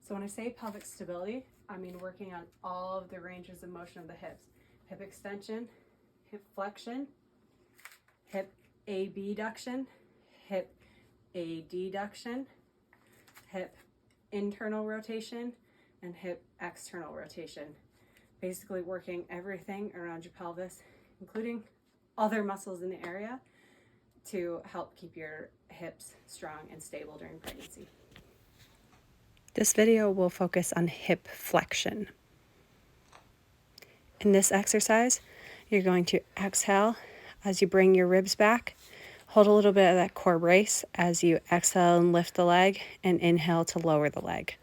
So when I say pelvic stability, I mean working on all of the ranges of motion of the hips. Hip extension, hip flexion, hip abduction, hip adduction, hip internal rotation, and hip external rotation. Basically working everything around your pelvis, including other muscles in the area, to help keep your hips strong and stable during pregnancy. This video will focus on hip flexion. In this exercise, you're going to exhale as you bring your ribs back. Hold a little bit of that core brace as you exhale and lift the leg, and inhale to lower the leg.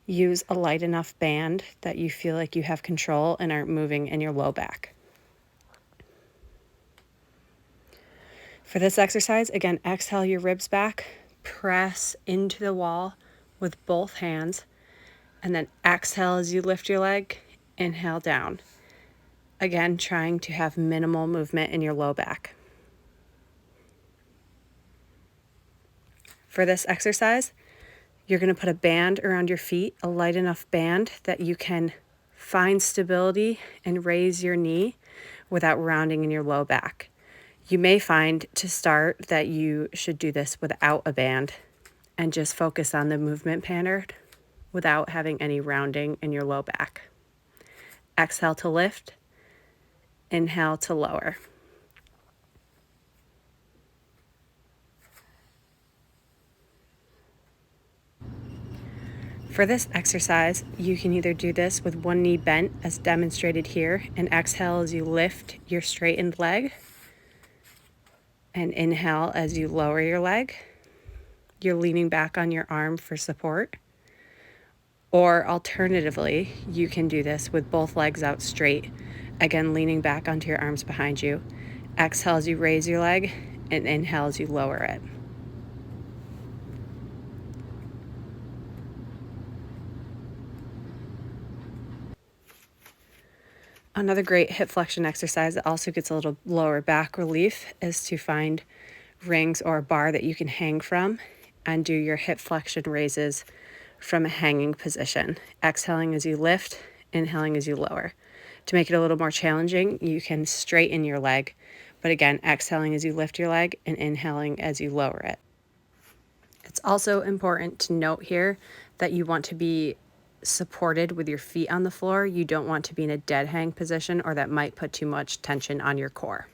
Use a light enough band that you feel like you have control and aren't moving in your low back. For this exercise, again, exhale your ribs back, press into the wall with both hands, and then exhale as you lift your leg, inhale down. Again, trying to have minimal movement in your low back. For this exercise, you're going to put a band around your feet, a light enough band that you can find stability and raise your knee without rounding in your low back. You may find to start that you should do this without a band and just focus on the movement pattern without having any rounding in your low back. Exhale to lift, inhale to lower. For this exercise, you can either do this with one knee bent as demonstrated here, and exhale as you lift your straightened leg, and inhale as you lower your leg. You're leaning back on your arm for support. Or alternatively, you can do this with both legs out straight, again leaning back onto your arms behind you. Exhale as you raise your leg, and inhale as you lower it. Another great hip flexion exercise that also gets a little lower back relief is to find rings or a bar that you can hang from and do your hip flexion raises from a hanging position. Exhaling as you lift, inhaling as you lower. To make it a little more challenging, you can straighten your leg, but again, exhaling as you lift your leg and inhaling as you lower it. It's also important to note here that you want to be supported with your feet on the floor. You don't want to be in a dead hang position, or that might put too much tension on your core.